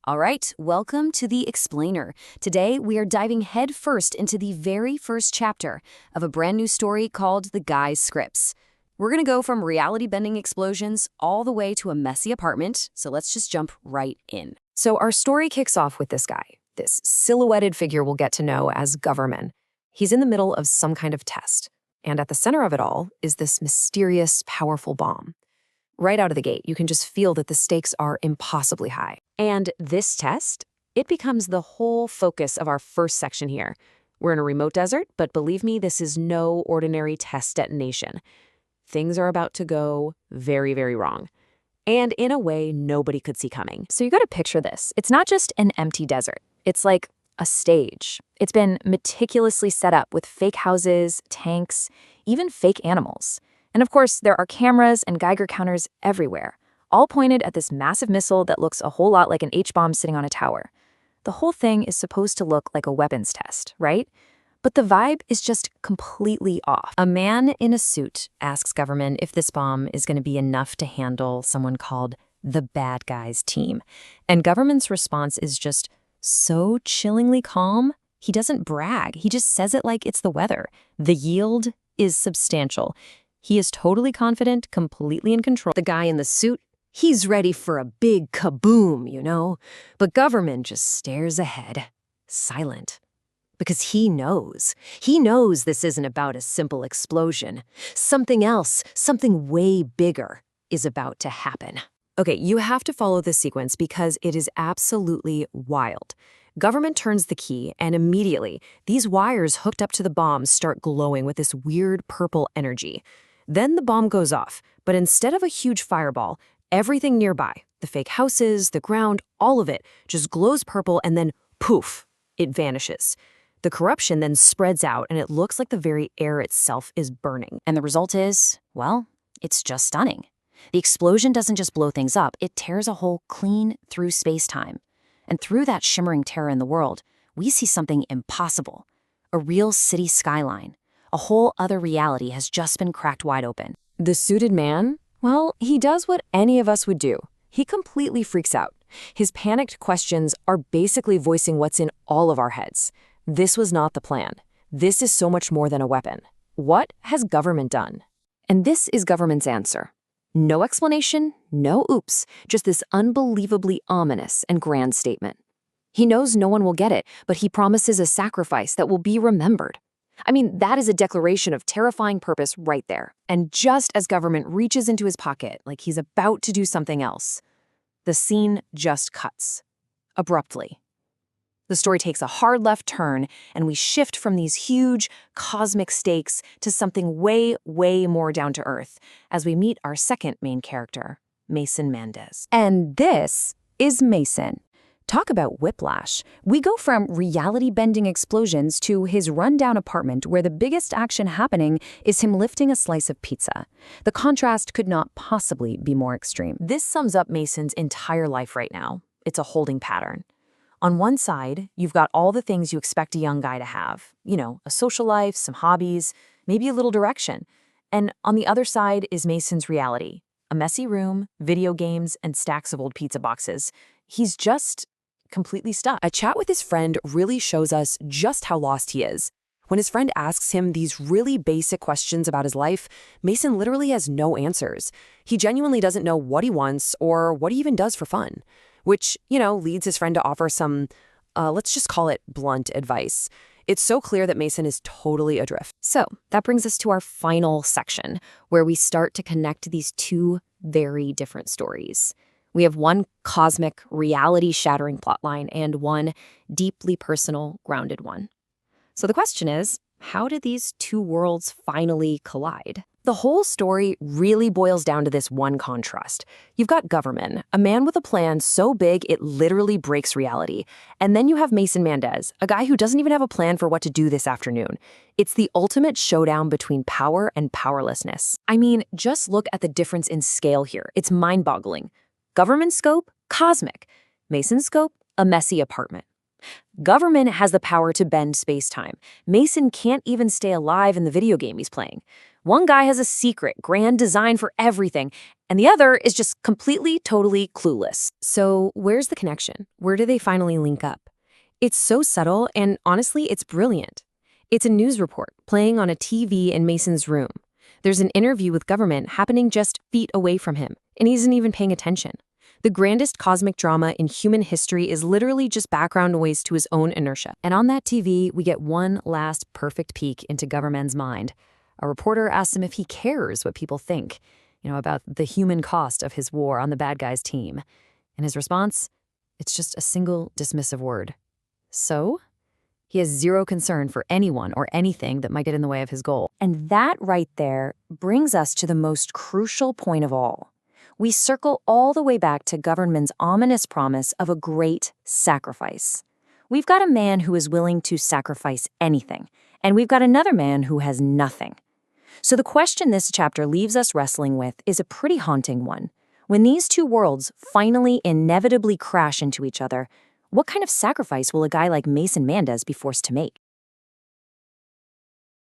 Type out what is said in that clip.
All right, welcome to The Explainer. Today, we are diving headfirst into the very first chapter of a brand new story called The Guy's Scripts. We're going to go from reality-bending explosions all the way to a messy apartment, so let's just jump right in. So our story kicks off with this guy, this silhouetted figure we'll get to know as Government. He's in the middle of some kind of test, and at the center of it all is this mysterious, powerful bomb. Right out of the gate, you can just feel that the stakes are impossibly high. And this test, it becomes the whole focus of our first section here. We're in a remote desert, but believe me, this is no ordinary test detonation. Things are about to go very, very wrong. And in a way nobody could see coming. So you got to picture this. It's not just an empty desert. It's like a stage. It's been meticulously set up with fake houses, tanks, even fake animals. And of course, there are cameras and Geiger counters everywhere, all pointed at this massive missile that looks a whole lot like an H-bomb sitting on a tower. The whole thing is supposed to look like a weapons test, right? But the vibe is just completely off. A man in a suit asks Government if this bomb is going to be enough to handle someone called the Bad Guys team. And Government's response is just so chillingly calm. He doesn't brag. He just says it like it's the weather. The yield is substantial. He is totally confident, completely in control. The guy in the suit, he's ready for a big kaboom, you know? But Government just stares ahead, silent. Because he knows. He knows this isn't about a simple explosion. Something else, something way bigger, is about to happen. Okay, you have to follow this sequence because it is absolutely wild. Government turns the key, and immediately, these wires hooked up to the bomb start glowing with this weird purple energy. Then the bomb goes off, but instead of a huge fireball, everything nearby, the fake houses, the ground, all of it, just glows purple and then poof, it vanishes. The corruption then spreads out and it looks like the very air itself is burning. And the result is, well, it's just stunning. The explosion doesn't just blow things up, it tears a hole clean through space-time. And through that shimmering terror in the world, we see something impossible. A real city skyline. A whole other reality has just been cracked wide open. The suited man, well, he does what any of us would do. He completely freaks out. His panicked questions are basically voicing what's in all of our heads. This was not the plan. This is so much more than a weapon. What has Government done? And this is Government's answer. No explanation, no oops, just this unbelievably ominous and grand statement. He knows no one will get it, but he promises a sacrifice that will be remembered. I mean, that is a declaration of terrifying purpose right there. And just as Government reaches into his pocket like he's about to do something else, the scene just cuts. Abruptly. The story takes a hard left turn, and we shift from these huge, cosmic stakes to something way, way more down to earth as we meet our second main character, Mason Mendez. And this is Mason. Talk about whiplash. We go from reality-bending explosions to his rundown apartment where the biggest action happening is him lifting a slice of pizza. The contrast could not possibly be more extreme. This sums up Mason's entire life right now. It's a holding pattern. On one side, you've got all the things you expect a young guy to have. You know, a social life, some hobbies, maybe a little direction. And on the other side is Mason's reality. A messy room, video games, and stacks of old pizza boxes. He's just completely stuck. A chat with his friend really shows us just how lost he is. When his friend asks him these really basic questions about his life, Mason literally has no answers. He genuinely doesn't know what he wants or what he even does for fun. Which, you know, leads his friend to offer some, let's just call it blunt advice. It's so clear that Mason is totally adrift. So that brings us to our final section, where we start to connect these two very different stories. We have one cosmic, reality-shattering plotline and one deeply personal, grounded one. So the question is, how did these two worlds finally collide? The whole story really boils down to this one contrast. You've got Government, a man with a plan so big it literally breaks reality. And then you have Mason Mendez, a guy who doesn't even have a plan for what to do this afternoon. It's the ultimate showdown between power and powerlessness. I mean, just look at the difference in scale here. It's mind-boggling. Government scope, cosmic. Mason scope, a messy apartment. Government has the power to bend space-time. Mason can't even stay alive in the video game he's playing. One guy has a secret, grand design for everything, and the other is just completely, totally clueless. So, where's the connection? Where do they finally link up? It's so subtle, and honestly, it's brilliant. It's a news report playing on a TV in Mason's room. There's an interview with government happening just feet away from him, and he isn't even paying attention. The grandest cosmic drama in human history is literally just background noise to his own inertia. And on that TV, we get one last perfect peek into Government's mind. A reporter asks him if he cares what people think, about the human cost of his war on the bad guys' team. And his response? It's just a single dismissive word. So? He has zero concern for anyone or anything that might get in the way of his goal. And that right there brings us to the most crucial point of all. We circle all the way back to Government's ominous promise of a great sacrifice. We've got a man who is willing to sacrifice anything, and we've got another man who has nothing. So the question this chapter leaves us wrestling with is a pretty haunting one. When these two worlds finally inevitably crash into each other, what kind of sacrifice will a guy like Mason Mendez be forced to make?